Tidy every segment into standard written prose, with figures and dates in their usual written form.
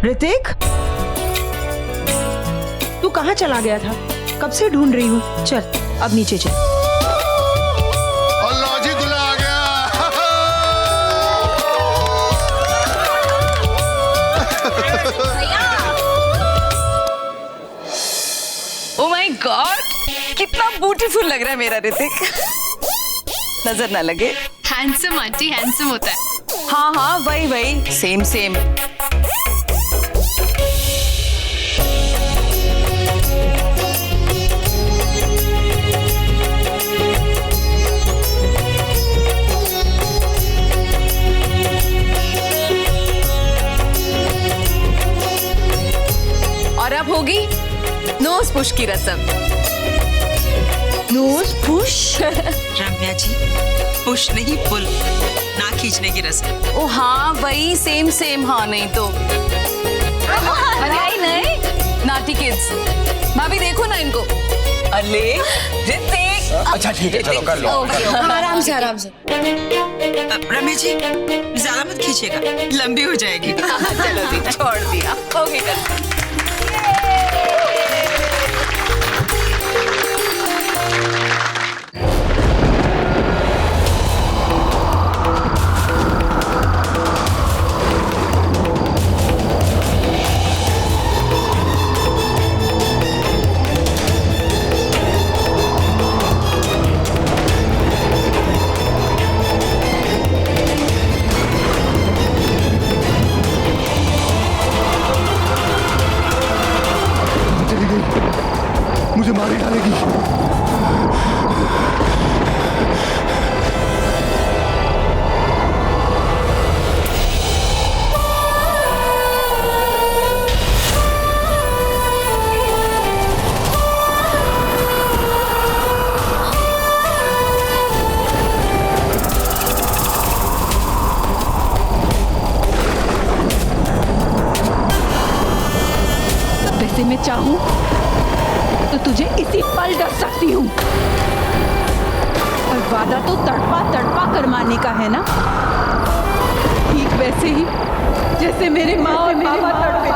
ऋतिक, तू कहाँ चला गया था? कब से ढूंढ रही हूँ। चल अब नीचे चल। अल्लाह जी, दूल्हा आ गया। ओह माय गॉड, कितना ब्यूटीफुल लग रहा है मेरा ऋतिक। नजर ना लगे। हैंडसम आंटी, हैंडसम होता है। हाँ हाँ, वही वही, सेम सेम। और अब होगी नोज पुश की रस्म। Nose push? Ramya ji, push नहीं पुल, ना खींचने की रस्म। ओ हाँ वही, सेम सेम। हाँ नहीं तो अरे नहीं, नाटी किड्स। भाभी देखो ना इनको। अले ऋतिक। अच्छा ठीक है, चलो कर लो। आराम से आराम से। रम्या जी, ज्यादा मत खींचेगा, लंबी हो जाएगी। चलो दी, छोड़ दिया। ओके कर। मुझे मार ही डालेगी। वैसे मैं चाहूं तो तुझे इसी पल डर सकती हूँ, और वादा तो तड़पा तड़पा कर मारने का है ना, ठीक वैसे ही जैसे मेरे माँ और बाबा तड़पे।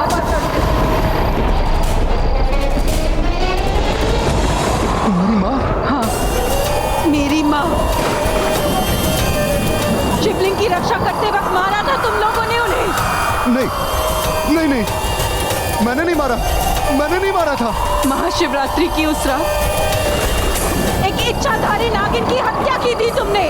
तुम्हारी माँ? हाँ, मेरी माँ। शिवलिंग की रक्षा करते वक्त मारा था तुम लोगों ने उन्हें। नहीं नहीं नहीं, मैंने नहीं मारा, मैंने नहीं मारा था। महाशिवरात्रि की उस रात एक इच्छाधारी नागिन की हत्या की थी तुमने।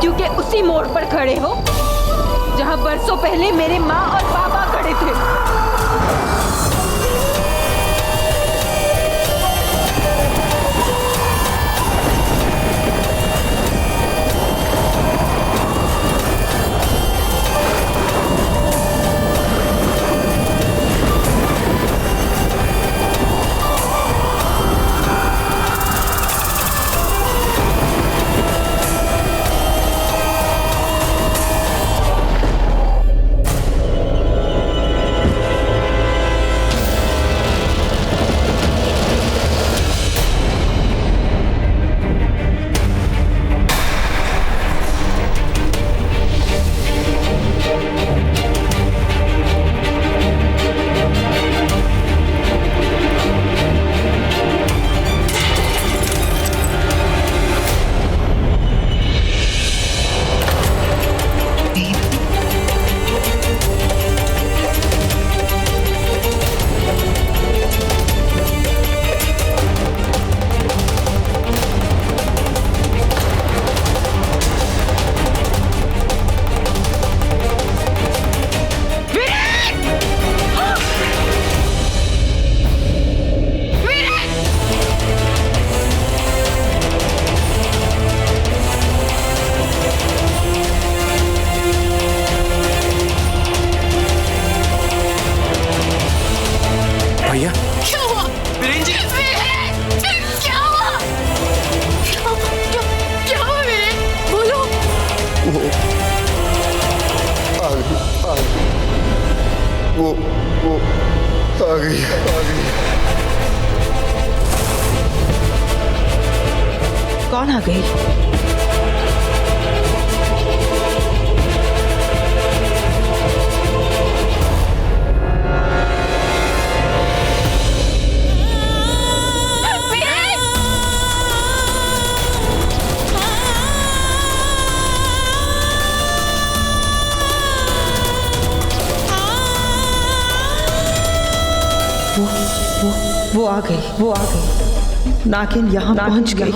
मृत्यु के उसी मोड़ पर खड़े हो जहां बरसों पहले मेरे माँ और पापा खड़े थे। भैया क्या हुआ? वीरेन जी क्या हुआ? क्या हुआ वीरेन? बोलो। वो आ गई। कौन आ गई? वो आ गई। नागिन यहाँ पहुँच गई।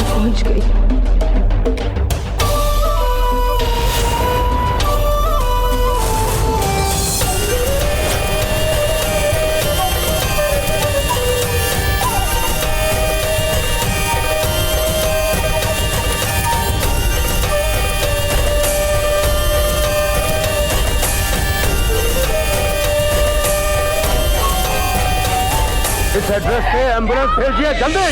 इस एड्रेस पे एम्बुलेंस भेजिए जल्दी।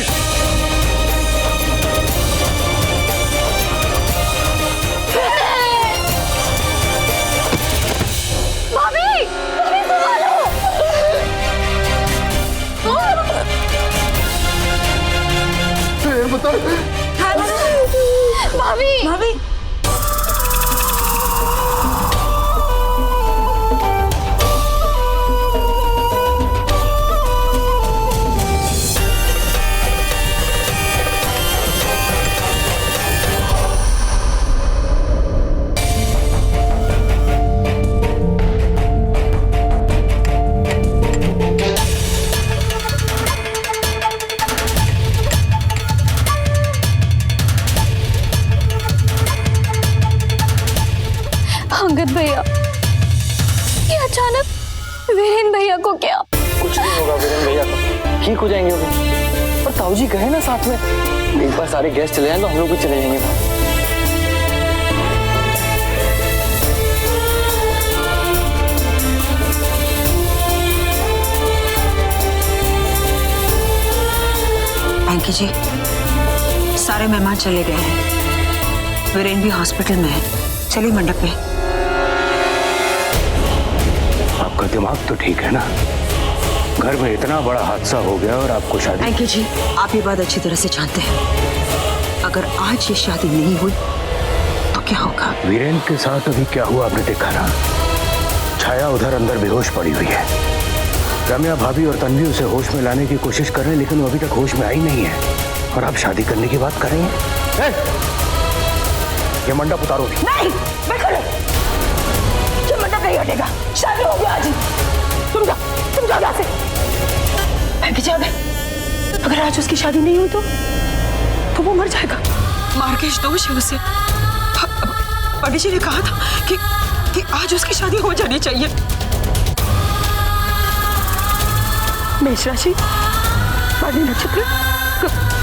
भाभी अंगद भैया, ये अचानक वीरेन भैया को क्या? कुछ नहीं होगा वीरेन भैया को, ठीक हो जाएंगे वो। और ताऊ जी गए ना साथ में, एक बार सारे गेस्ट चले जाएं तो हम लोग भी चले जाएंगे। एंकी जी, सारे मेहमान चले गए हैं, वीरेन भी हॉस्पिटल में है। चलिए मंडप में। आपका दिमाग तो ठीक है ना? घर में इतना बड़ा हादसा हो गया और आपको शादी। एंकी जी, आप ये बात अच्छी तरह से जानते हैं, अगर आज ये शादी नहीं हुई तो क्या होगा? वीरेन के साथ अभी क्या हुआ आपने देखा ना? छाया उधर अंदर बेहोश पड़ी हुई है। रम्या भाभी और तन्वी उसे होश में लाने की कोशिश कर रहे हैं, लेकिन वो अभी तक होश में आई नहीं है। और आप शादी करने की बात कर रही हैं? ये मंडप उतारो। नहीं, बैठो ले। ये मंडप नहीं हटेगा, शादी हो गया आज। तुम जाओ यहाँ से। मैं भी जाओ। अगर आज उसकी शादी नहीं हुई तो वो मर जाएगा। मार्केश दोष है उसे। पंडित जी ने कहा था कि आज उसकी शादी हो जानी चाहिए। मेष राशि, वाणी नक्षत्र,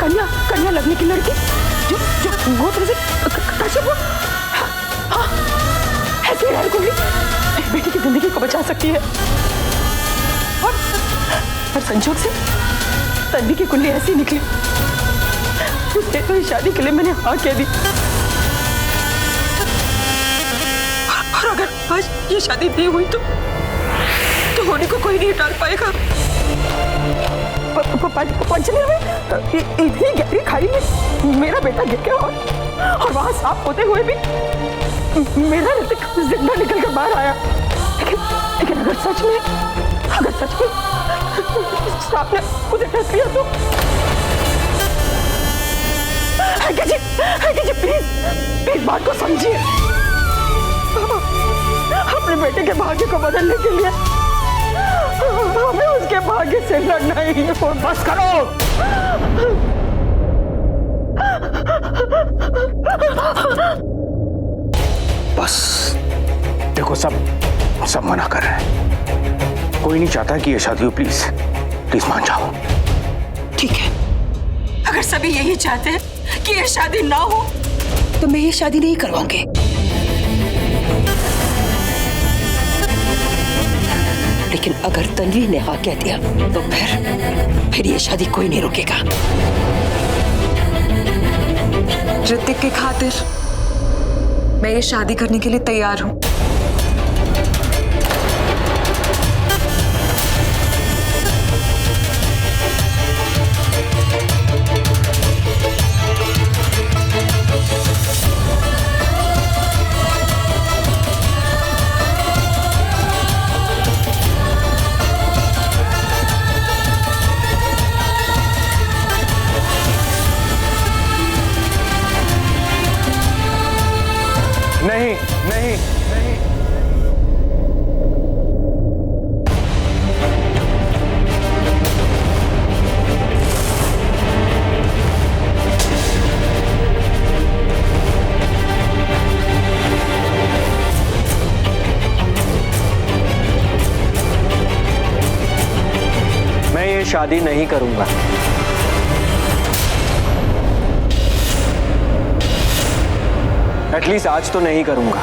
कन्या लगने की लड़की जो गोत्र से कश्यप हो, हाँ, ऐसी कुंडली बेटी की जिंदगी को बचा सकती है। और संजोग से तन्वी की कुंडली ऐसी निकली, इसलिए तो शादी के लिए मैंने हाँ कह दी। और अगर आज ये शादी नहीं हुई तो होने को कोई नहीं टाल पाएगा। पंचमी में इतनी गहरी खाई में मेरा बेटा गिर गया और वहां सांप होते हुए भी मेरा ऋतिक जिंदा निकल कर बाहर आया। लेकिन अगर सच में सांप ने मुझे डस लिया तो जी प्लीज बात को समझिए। अपने बेटे के भाग्य को बदलने के लिए हमें उसके भाग्य से लड़ना ही है। बस करो। बस देखो, सब मना कर रहे हैं। कोई नहीं चाहता कि ये शादी हो। प्लीज मान जाओ। ठीक है, अगर सभी यही चाहते हैं कि ये शादी ना हो तो मैं ये शादी नहीं करवाऊंगी। लेकिन अगर तन्वी ने हाँ कह दिया तो फिर ये शादी कोई नहीं रोकेगा। ऋतिक के खातिर मैं ये शादी करने के लिए तैयार हूँ। नहीं। मैं ये शादी नहीं करूंगा। एटलीस्ट आज तो नहीं करूंगा।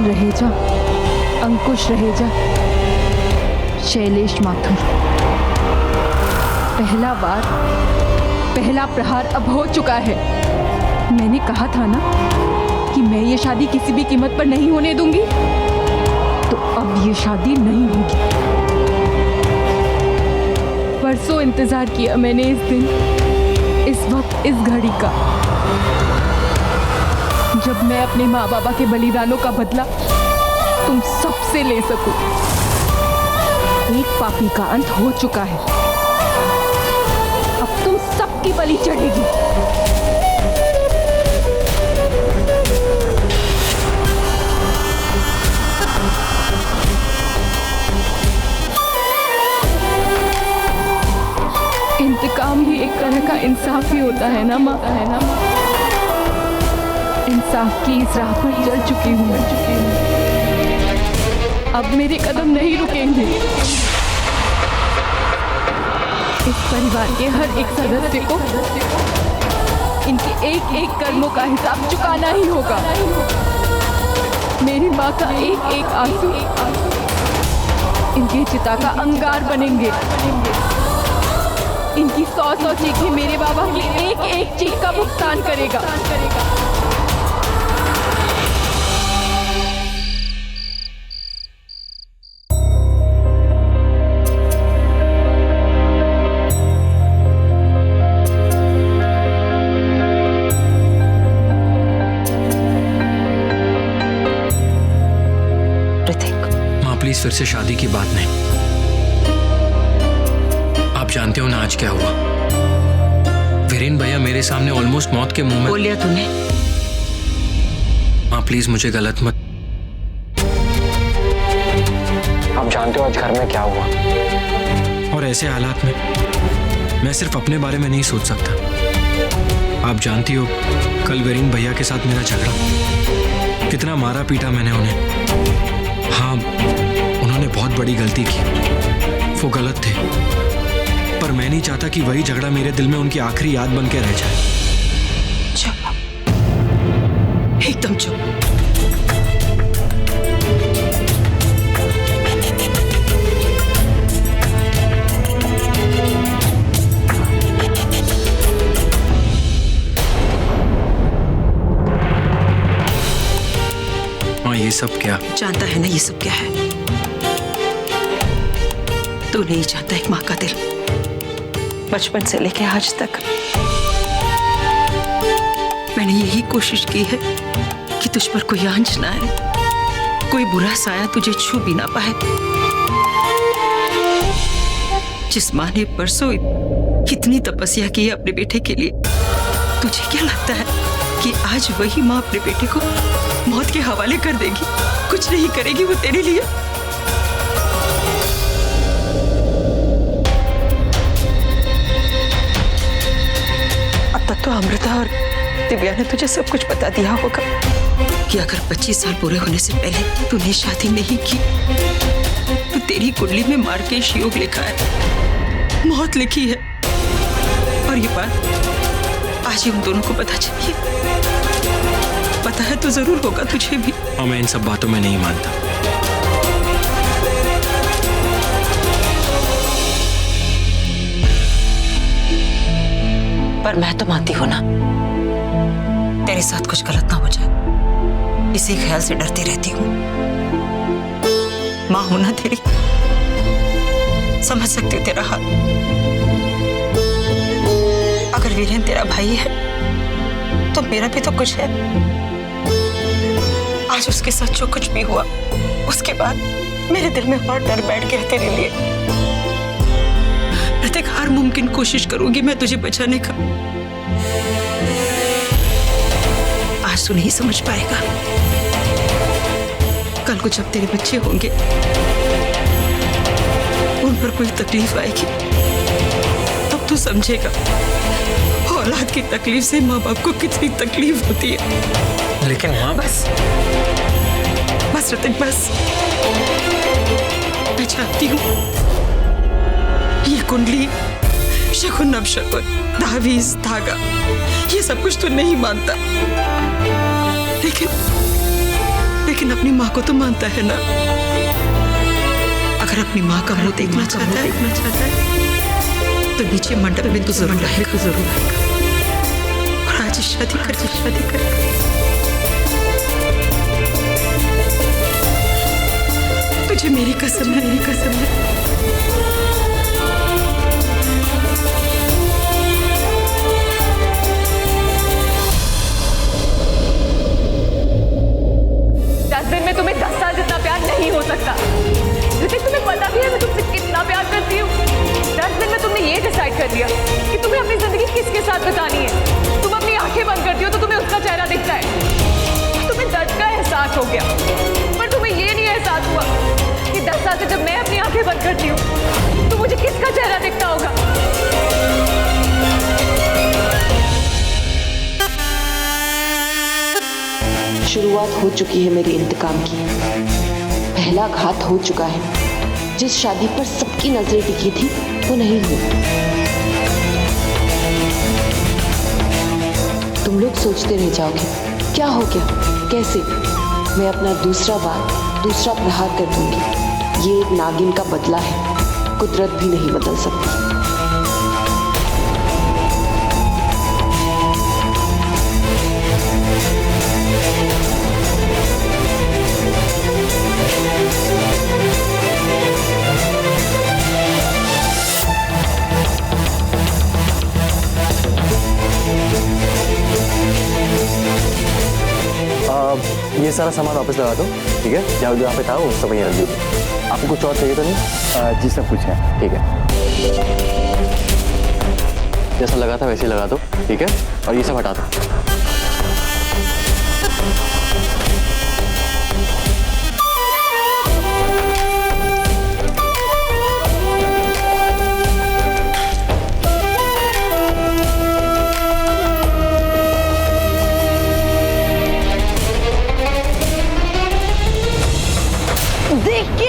रहेजा, अंकुश रहेजा, शैलेश माथुर। पहला प्रहार अब हो चुका है। मैंने कहा था ना कि मैं ये शादी किसी भी कीमत पर नहीं होने दूंगी, तो अब ये शादी नहीं होगी। परसों इंतजार किया मैंने इस दिन, इस वक्त, इस घड़ी का, जब मैं अपने माँ बाबा के बलिदानों का बदला तुम सबसे ले सकूं। एक पापी का अंत हो चुका है, अब तुम सबकी बलि चढ़ेगी। इंतकाम भी एक तरह का इंसाफ ही होता है ना माँ, इंसाफ की इस राह पर चल चुकी हूँ मैं। अब मेरे कदम नहीं रुकेंगे। इस परिवार के हर एक सदस्य को इनके एक एक कर्मों का हिसाब चुकाना ही होगा। मेरी माँ का एक एक आंसू इनके चिता का अंगार बनेंगे। इनकी 100 चीखें मेरे बाबा की एक एक चीख का भुगतान करेगा। प्लीज फिर से शादी की बात नहीं। आप जानते हो ना आज क्या हुआ। वीरेन भैया मेरे सामने ऑलमोस्ट मौत के मुंह में। बोल लिया तूने? माँ प्लीज मुझे गलत मत। आप जानते हो आज घर में क्या हुआ। और ऐसे हालात में मैं सिर्फ अपने बारे में नहीं सोच सकता। आप जानती हो कल वीरेन भैया के साथ मेरा झगड़ा, कितना मारा पीटा मैंने उन्हें। हाँ, उन्होंने बहुत बड़ी गलती की, वो गलत थे, पर मैं नहीं चाहता कि वही झगड़ा मेरे दिल में उनकी आखिरी याद बन के रह जाए। चुप, एकदम चुप। ये सब क्या? जानता है ना ये सब क्या है? तू नहीं जानता एक माँ का दिल। बचपन से लेके आज तक मैंने यही कोशिश की है कि तुझ पर कोई आंच ना आए, कोई बुरा साया तुझे छू भी ना पाए। जिस माँ ने परसों इतनी तपस्या की है अपने बेटे के लिए, तुझे क्या लगता है कि आज वही माँ अपने बेटे को मौत के हवाले कर देगी? कुछ नहीं करेगी वो तेरे लिए। अब तक तो अमृता और दिव्या ने तुझे सब कुछ बता दिया होगा कि अगर 25 साल पूरे होने से पहले तूने शादी नहीं की तो तेरी कुंडली में मार्केश योग लिखा है, मौत लिखी है। और ये बात आज ही उन दोनों को पता चली है। पता है तो जरूर होगा तुझे भी। और मैं इन सब बातों में नहीं मानता। पर मैं तो मानती हूं ना, तेरे साथ कुछ गलत ना हो जाए, इसी ख्याल से डरती रहती हूँ। माँ हूं ना तेरी, समझ सकती हूँ तेरा हाल। अगर वीरेन तेरा भाई है तो मेरा भी तो कुछ है। आज उसके साथ जो कुछ भी हुआ उसके बाद मेरे दिल में और डर बैठ गया तेरे लिए। प्रत्येक हर मुमकिन कोशिश करूंगी मैं तुझे बचाने का। आज तू नहीं समझ पाएगा, कल को जब तेरे बच्चे होंगे उन पर कोई तकलीफ आएगी तब तू समझेगा औलाद की तकलीफ से माँ बाप को कितनी तकलीफ होती है। लेकिन माँ, बस ऋतिक, बस। मैं चाहती हूँ ये कुंडली, शकुन अपशकुन, तावीज, धागा, ये सब कुछ तो नहीं मानता, लेकिन अपनी माँ को तो मानता है ना। अगर अपनी माँ का मुंह देखना चाहता है तो नीचे मंडप में तो जरूर आएगा, और आज शादी कर। तुझे मेरी कसम है, 10 दिन में तुम्हें 10 साल जितना प्यार नहीं हो सकता। ऋतिक, तुम्हें पता भी है मैं तुमसे कितना प्यार करती हूँ। 10 दिन में तुमने ये डिसाइड कर लिया कि तुम्हें अपनी जिंदगी किसके साथ बितानी है। तुम अपनी आंखें बंद करती हो तो तुम्हें उसका चेहरा दिखता है। तुम्हें दर्द का एहसास हो गया, पर तुम्हें ये नहीं एहसास हुआ कि 10 साल से जब मैं अपनी आंखें बंद करती हूँ तो मुझे किसका चेहरा दिखता होगा। शुरुआत हो चुकी है मेरे इंतकाम की। पहला घात हो चुका है। जिस शादी पर सबकी नजरें टिकी थी वो नहीं हुई। तुम लोग सोचते रह जाओगे क्या हो गया, कैसे। मैं अपना दूसरा प्रहार कर दूंगी। ये एक नागिन का बदला है, कुदरत भी नहीं बदल सकती। ये सारा सामान वापस लगा दो, ठीक है? जहाँ पे था वो सब वहीं रख दो। आपको कुछ और चाहिए तो नहीं? जी सब कुछ है। ठीक है, जैसा लगा था वैसे ही लगा दो, ठीक है? और ये सब हटा दो।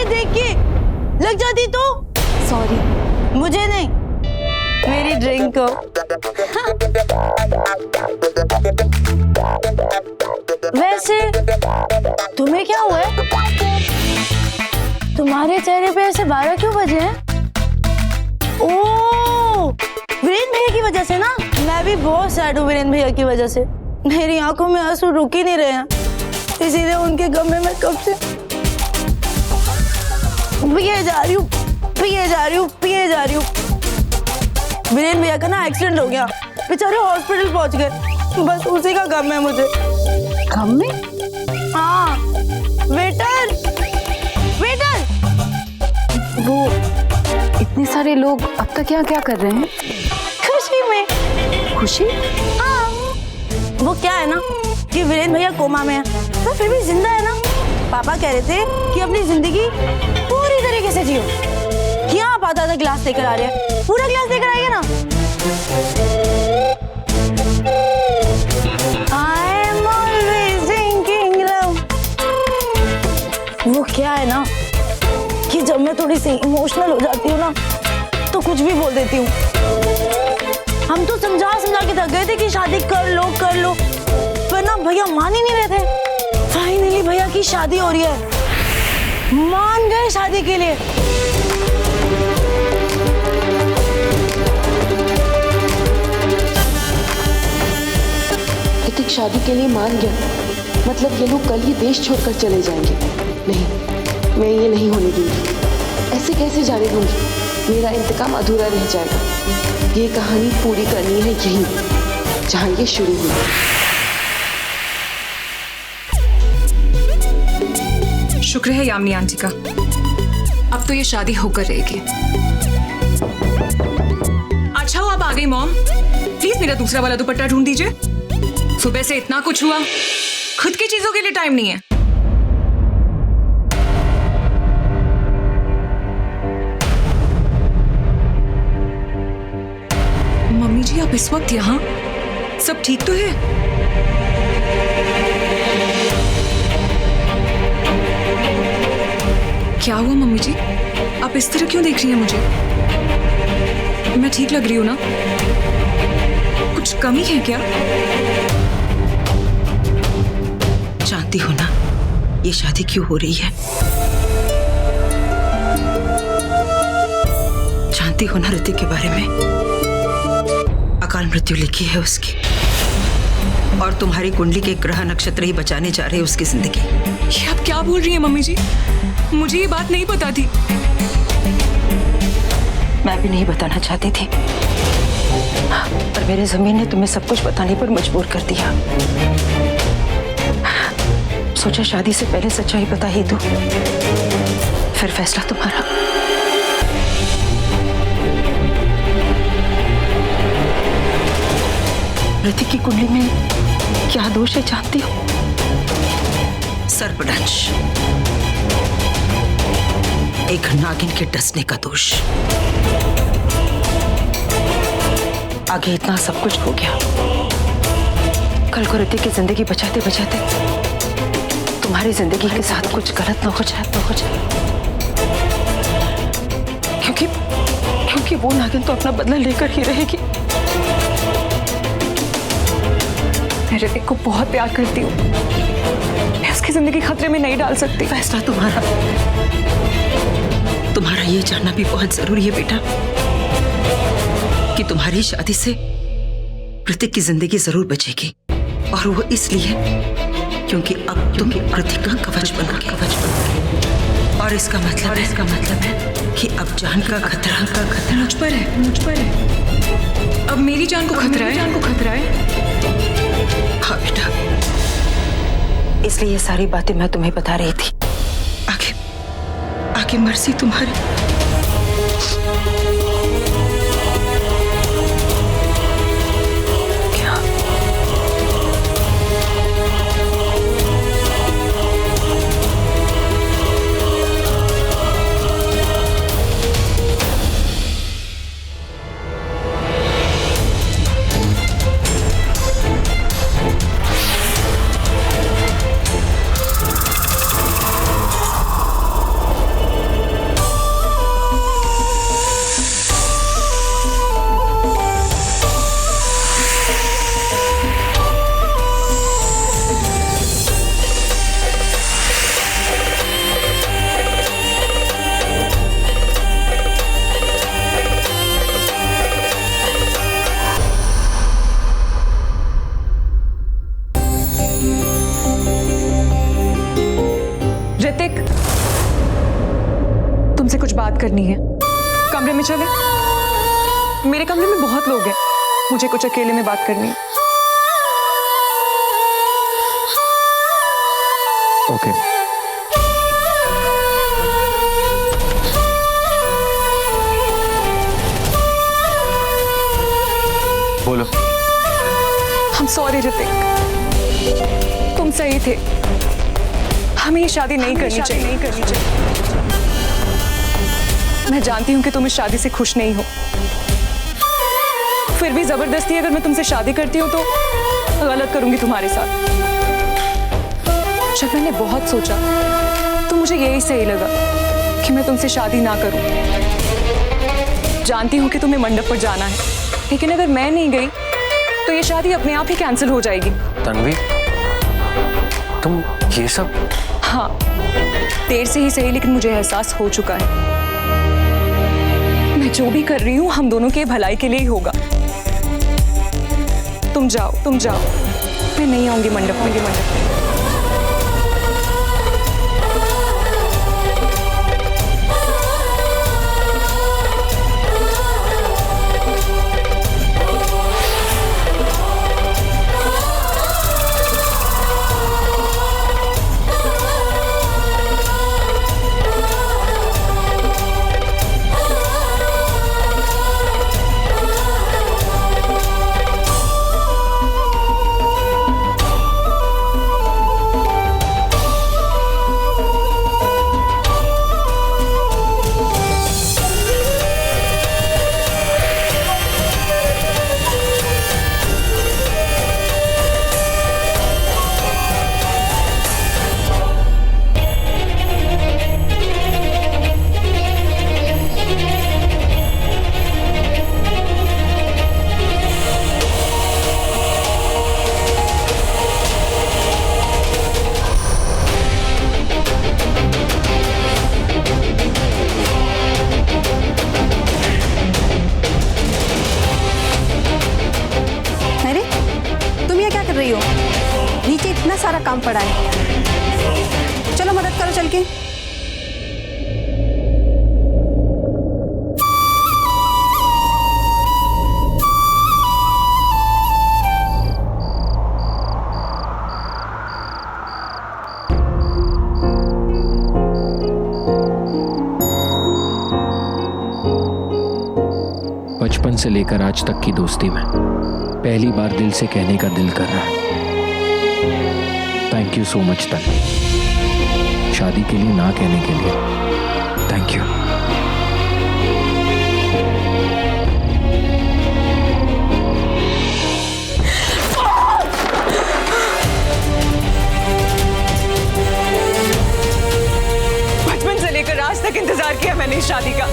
देखिए लग जाती तो सॉरी, मुझे नहीं, मेरी ड्रिंक को। वैसे तुम्हें क्या हुआ है? तुम्हारे चेहरे पे ऐसे 12 क्यों बजे हैं? ओह, वीरेन भैया की वजह से ना। मैं भी बहुत सैड हूँ वीरेन भैया की वजह से। मेरी आंखों में आंसू रुक ही नहीं रहे हैं, इसीलिए उनके गम में मैं कब से पिए जा रही हूँ। वीरेन भैया का ना एक्सीडेंट हो गया, बेचारे हॉस्पिटल पहुंच गए, बस उसी का गम है मुझे। गम में? हाँ। वेटर, वो इतने सारे लोग अब तक यहाँ क्या कर रहे हैं? खुशी में। खुशी? हाँ, वो क्या है ना कि वीरेन भैया कोमा में है, तो फिर भी जिंदा है ना। पापा कह रहे थे कि अपनी जिंदगी पूरी तरीके से जियो। क्या आप आधा गिलास लेकर आ रहे हैं? पूरा गिलास लेकर आइए ना। I am always drinking love। वो क्या है ना कि जब मैं थोड़ी सी इमोशनल हो जाती हूँ ना तो कुछ भी बोल देती हूँ। हम तो समझा के थक गए थे कि शादी कर लो, पर ना भैया मान ही नहीं रहे थे। फाइनली भैया की शादी हो रही है, मान गए शादी के लिए। ऋतिक शादी के लिए मान गया, मतलब ये लोग कल ही देश छोड़कर चले जाएंगे। नहीं, मैं ये नहीं होने दूंगी। ऐसे कैसे जाने दूंगी? मेरा इंतकाम अधूरा रह जाएगा। ये कहानी पूरी करनी है यहीं जहां ये शुरू हुई। शुक्र है यामिनी आंटी का, अब तो ये शादी होकर रहेगी। अच्छा हो आप आ गई मॉम, प्लीज मेरा दूसरा वाला दुपट्टा ढूंढ दीजिए। सुबह से इतना कुछ हुआ, खुद की चीजों के लिए टाइम नहीं है। मम्मी जी आप इस वक्त यहाँ, सब ठीक तो है? क्या हुआ मम्मी जी, आप इस तरह क्यों देख रही हैं मुझे? मैं ठीक लग रही हूँ ना? कुछ कमी है क्या? जानती हो ना ये शादी क्यों हो रही है? जानती हो ना ऋतिक के बारे में? अकाल मृत्यु लिखी है उसकी, और तुम्हारी कुंडली के ग्रह नक्षत्र ही बचाने जा रहे हैं उसकी जिंदगी। ये आप क्या बोल रही हैं मम्मी जी? मुझे ये बात नहीं पता थी। मैं भी नहीं बताना चाहती थी, पर मेरे जमीन ने तुम्हें सब कुछ बताने पर मजबूर कर दिया। सोचा शादी से पहले सच्चाई बता ही दो, फिर फैसला तुम्हारा। ऋतिक की कुंडली में क्या दोष है जानती हो? सर्पदंश, एक नागिन के डसने का दोष। आगे इतना सब कुछ हो गया, कल को ऋतिक की जिंदगी बचाते बचाते तुम्हारी जिंदगी के साथ कुछ गलत न हो जाए। क्योंकि वो नागिन तो अपना बदला लेकर ही रहेगी। मैं ऋतिक को बहुत प्यार करती हूँ, मैं उसकी जिंदगी खतरे में नहीं डाल सकती। फैसला तुम्हारा। तुम्हारा ये जानना भी बहुत जरूरी है बेटा कि तुम्हारी शादी से ऋतिक की जिंदगी जरूर बचेगी, और वो इसलिए क्योंकि अब तुम ऋतिक का कवच बनोगे। और इसका मतलब है कि अब जान का खतरा मुझ पर है। अब मेरी जान को खतरा है। हाँ बेटा, इसलिए ये सारी बातें मैं तुम्हें बता रही थी। आगे आगे मर्जी तुम्हारी। क्या तुमसे कुछ बात करनी है। कमरे में चले? मेरे कमरे में बहुत लोग हैं, मुझे कुछ अकेले में बात करनी है। ओके। बोलो। I'm sorry ऋतिक, तुम सही थे, हमें ये शादी नहीं करनी चाहिए। मैं जानती हूँ कि तुम इस शादी से खुश नहीं हो, फिर भी जबरदस्ती अगर मैं तुमसे शादी करती हूँ तो गलत करूंगी तुम्हारे साथ। जब मैंने बहुत सोचा तो मुझे यही सही लगा कि मैं तुमसे शादी ना करूं। जानती हूँ कि तुम्हें मंडप पर जाना है, लेकिन अगर मैं नहीं गई तो ये शादी अपने आप ही कैंसिल हो जाएगी। तन्वी, तुम ये सब? हाँ, देर से ही सही, लेकिन मुझे एहसास हो चुका है। मैं जो भी कर रही हूँ हम दोनों के भलाई के लिए ही होगा। तुम जाओ, मैं नहीं आऊंगी मंडप में। नीचे इतना सारा काम पड़ा है, चलो मदद करो चल के। बचपन से लेकर आज तक की दोस्ती में पहली बार दिल से कहने का दिल कर रहा है। Thank you so much Tanvi, शादी के लिए ना कहने के लिए थैंक यू। बचपन से लेकर आज तक इंतजार किया मैंने इस शादी का,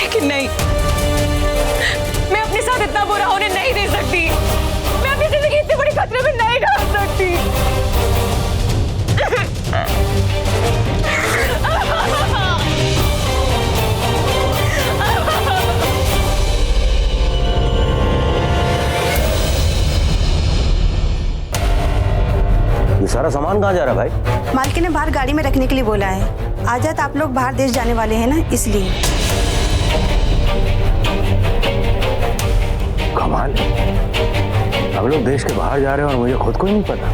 लेकिन नहीं, मैं अपने साथ इतना बुरा होने नहीं दे सकती। मैं अपनी जिंदगी इतनी बड़ी खतरे में नहीं डाल सकती। ये सारा सामान कहाँ जा रहा है भाई? मालकिन ने बाहर गाड़ी में रखने के लिए बोला है। आज आप लोग बाहर देश जाने वाले हैं ना, इसलिए। कमाल, हम लोग देश के बाहर जा रहे हैं और मुझे खुद को ही नहीं पता।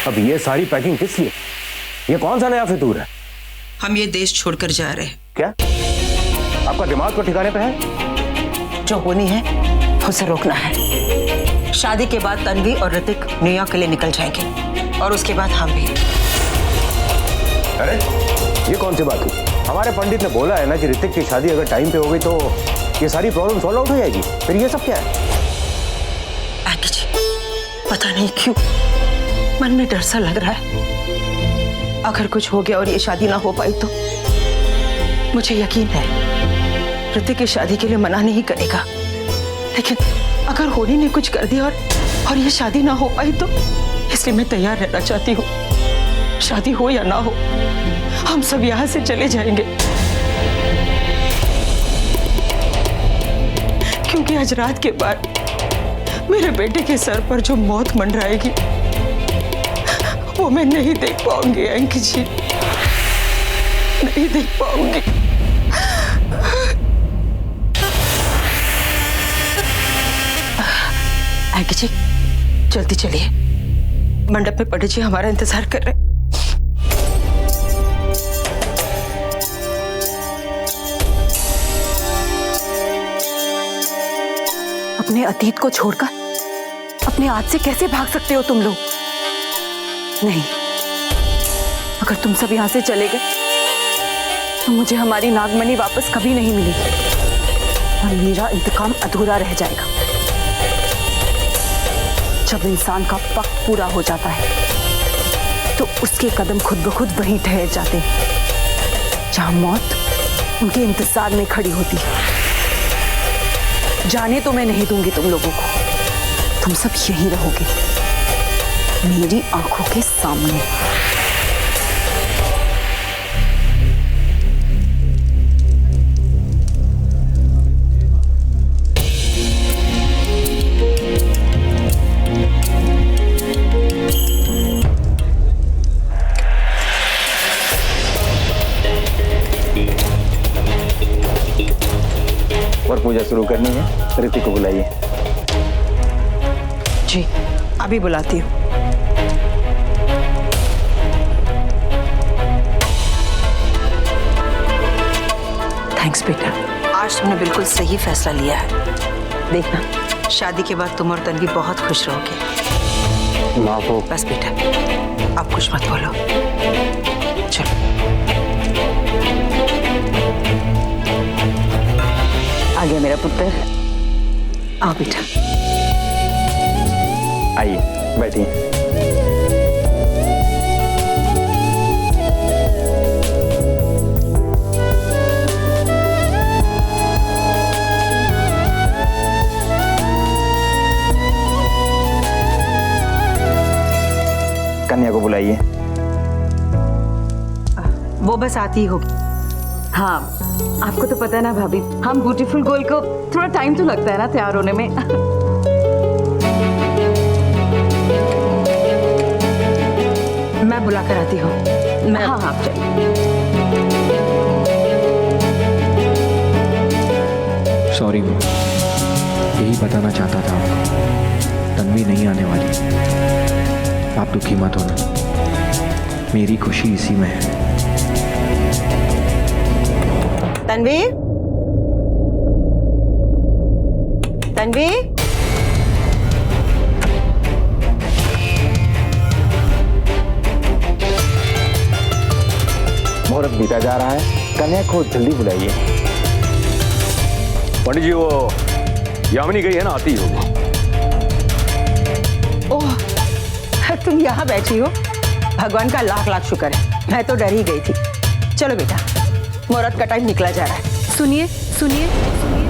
अब ये सारी पैकिंग किस लिए? ये कौन सा नया फितूर है? हम ये देश छोड़कर जा रहे हैं। क्या आपका दिमाग तो ठिकाने पे है? जो होनी है उसे रोकना है। शादी के बाद तन्वी और ऋतिक न्यूयॉर्क के लिए निकल जाएंगे और उसके बाद हम भी। अरे ये कौन सी बात हुई? हमारे पंडित ने बोला है ना कि ऋतिक की शादी अगर टाइम पे हो गई तो ये सारी प्रॉब्लम सॉल्व आउट हो जाएगी। फिर ये सब क्या है? आगे जी, पता नहीं क्यों मन में डर सा लग रहा है। अगर कुछ हो गया और ये शादी ना हो पाई तो मुझे यकीन है ऋतिक की शादी के लिए मना नहीं करेगा, लेकिन अगर होनी ने कुछ कर दिया और ये शादी ना हो पाई तो इसलिए मैं तैयार रहना चाहती हूँ। शादी हो या ना हो हम सब यहाँ से चले जाएंगे, क्योंकि आज रात के बाद मेरे बेटे के सर पर जो मौत मंडराएगी वो मैं नहीं देख पाऊंगी अंकी जी, नहीं देख पाऊंगी। अंकी जी जल्दी चलिए, मंडप में पंडित जी हमारा इंतजार कर रहे हैं। अपने अतीत को छोड़कर अपने आज से कैसे भाग सकते हो तुम लोग? नहीं, अगर तुम सब यहां से चले गए तो मुझे हमारी नागमणि वापस कभी नहीं मिलेगी और मेरा इंतकाम अधूरा रह जाएगा। जब इंसान का वक्त पूरा हो जाता है तो उसके कदम खुद ब खुद वहीं ठहर जाते हैं जहां मौत उनके इंतजार में खड़ी होती है। जाने तो मैं नहीं दूंगी तुम लोगों को, तुम सब यहीं रहोगे मेरी आंखों के सामने। और पूजा शुरू करनी है, ऋतिक को बुलाइए। जी अभी बुलाती हूँ। थैंक्स बेटा, आज तुमने बिल्कुल सही फैसला लिया है। देखना शादी के बाद तुम और तन्वी बहुत खुश रहोगे। माँ को बस बेटा आप कुछ मत बोलो, चलो। आ गया मेरा पुत्र, आओ बेटा। आइए बैठिए। कन्या को बुलाइए। वो बस आती ही होगी। हाँ, आपको तो पता है ना भाभी, हम ब्यूटीफुल गर्ल को थोड़ा टाइम तो लगता है ना तैयार होने में। मैं बुलाकर आती हूँ। मैं हाँ हाँ चलिए। सॉरी मैं यही बताना चाहता था आपको, तन्वी नहीं आने वाली। आप दुखी मत होना, मेरी खुशी इसी में है। तन्वी, तन्वी, मुहूर्त बीता जा रहा है, कन्या को जल्दी बुलाइए। पंडित जी वो यामिनी गई है ना, आती होगी। ओह तुम यहाँ बैठी हो, भगवान का लाख लाख शुक्र है, मैं तो डर ही गई थी। चलो बेटा, मुहूर्त का टाइम निकला जा रहा है। सुनिए सुनिए सुनिए,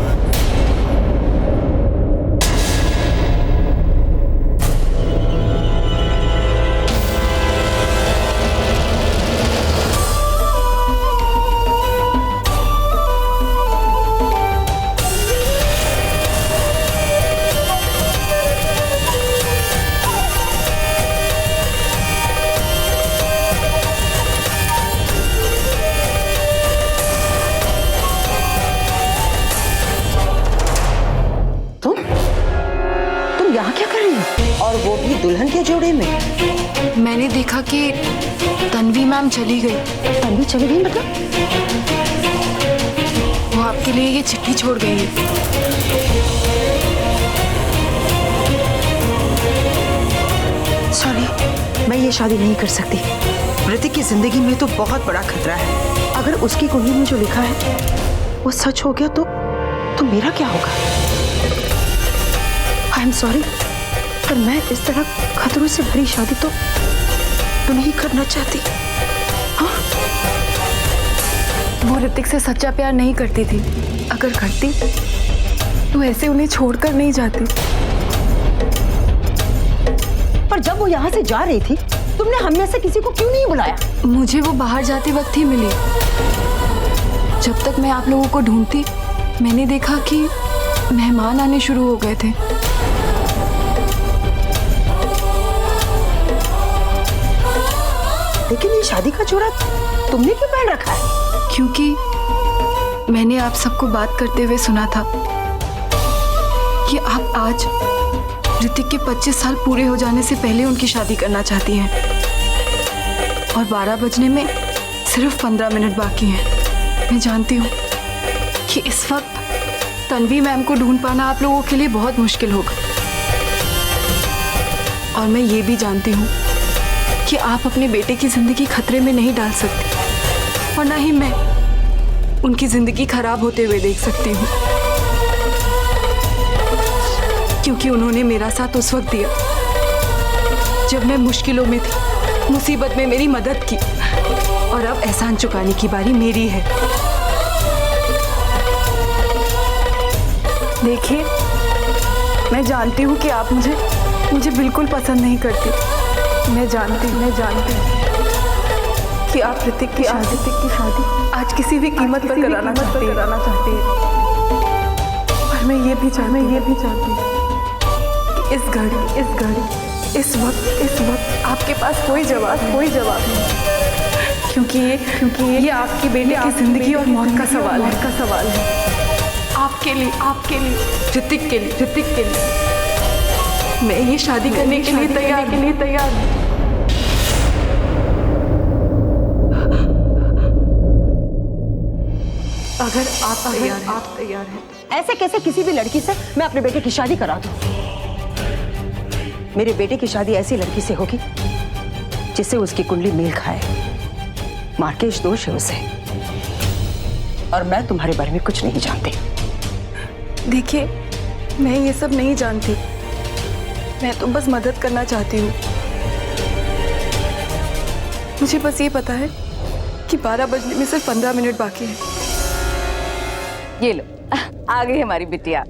दुल्हन के जोड़े में? मैंने देखा कि तन्वी मैम चली गई। तन्वी चली गई मतलब? वो आपके लिए ये चिट्ठी छोड़ गई है। सॉरी, मैं ये शादी नहीं कर सकती। ऋतिक की जिंदगी में तो बहुत बड़ा खतरा है। अगर उसकी कुंडली में जो लिखा है वो सच हो गया तो मेरा क्या होगा? आई एम सॉरी, पर मैं इस तरह खतरों से भरी शादी तो नहीं करना चाहती। हाँ? वो ऋतिक से सच्चा प्यार नहीं करती थी। अगर करती तो ऐसे उन्हें छोड़कर नहीं जाती। पर जब वो यहाँ से जा रही थी तुमने हम में से किसी को क्यों नहीं बुलाया? मुझे वो बाहर जाते वक्त ही मिली। जब तक मैं आप लोगों को ढूंढती मैंने देखा कि मेहमान आने शुरू हो गए थे। लेकिन ये शादी का जोड़ा तुमने क्यों पहन रखा है? क्योंकि मैंने आप सबको बात करते हुए सुना था कि आप आज ऋतिक के 25 साल पूरे हो जाने से पहले उनकी शादी करना चाहती हैं और 12 बजने में सिर्फ 15 मिनट बाकी हैं। मैं जानती हूँ कि इस वक्त तन्वी मैम को ढूंढ पाना आप लोगों के लिए बहुत मुश्किल होगा और मैं ये भी जानती हूँ कि आप अपने बेटे की जिंदगी खतरे में नहीं डाल सकती और ना ही मैं उनकी जिंदगी खराब होते हुए देख सकती हूँ, क्योंकि उन्होंने मेरा साथ उस वक्त दिया जब मैं मुश्किलों में थी, मुसीबत में मेरी मदद की और अब एहसान चुकाने की बारी मेरी है। देखिए, मैं जानती हूँ कि आप मुझे बिल्कुल पसंद नहीं करती। मैं जानती हूँ कि आप ऋतिक की शादी आज किसी भी कीमत पर कराना चाहती हैं। और मैं ये भी चाहती हूँ कि इस घड़ी इस वक्त आपके पास कोई जवाब नहीं, क्योंकि ये आपकी बेटे की जिंदगी और मौत का सवाल है। आपके लिए ऋतिक के लिए मैं ये शादी करने के लिए तैयार हूँ। अगर आप तैयार हैं। ऐसे कैसे किसी भी लड़की से मैं अपने बेटे की शादी करा दूं? मेरे बेटे की शादी ऐसी लड़की से होगी जिससे उसकी कुंडली मेल खाए। मार्केश दोष है उसे, और मैं तुम्हारे बारे में कुछ नहीं जानती। देखिए, मैं ये सब नहीं जानती, मैं तो बस मदद करना चाहती हूँ। मुझे बस ये पता है कि 12 बजने में सिर्फ 15 मिनट बाकी है। ये लो, आ गई हमारी बिटिया।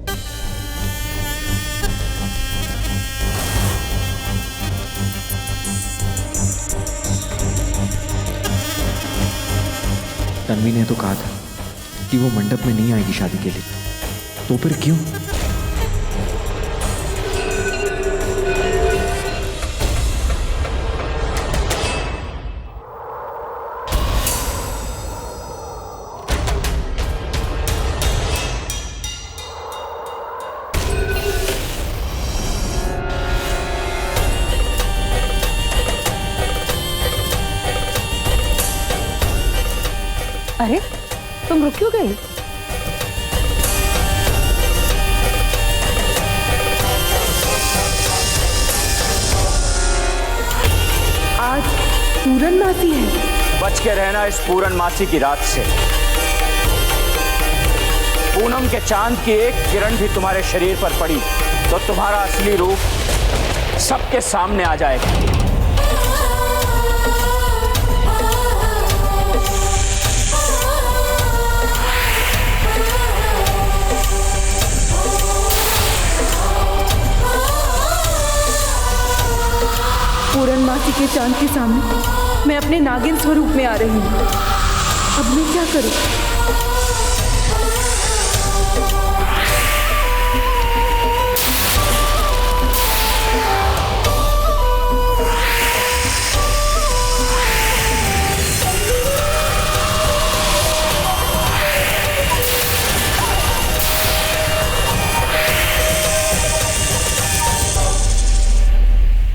तन्वी ने तो कहा था कि वो मंडप में नहीं आएगी शादी के लिए, तो फिर क्यों? अरे, तुम रुक क्यों गए? आज पूरनमासी है। बच के रहना इस पूरनमासी की रात से। पूनम के चांद की एक किरण भी तुम्हारे शरीर पर पड़ी तो तुम्हारा असली रूप सबके सामने आ जाएगा। पूरनमासी के चांद के सामने मैं अपने नागिन स्वरूप में आ रही हूँ। अब मैं क्या करूँ?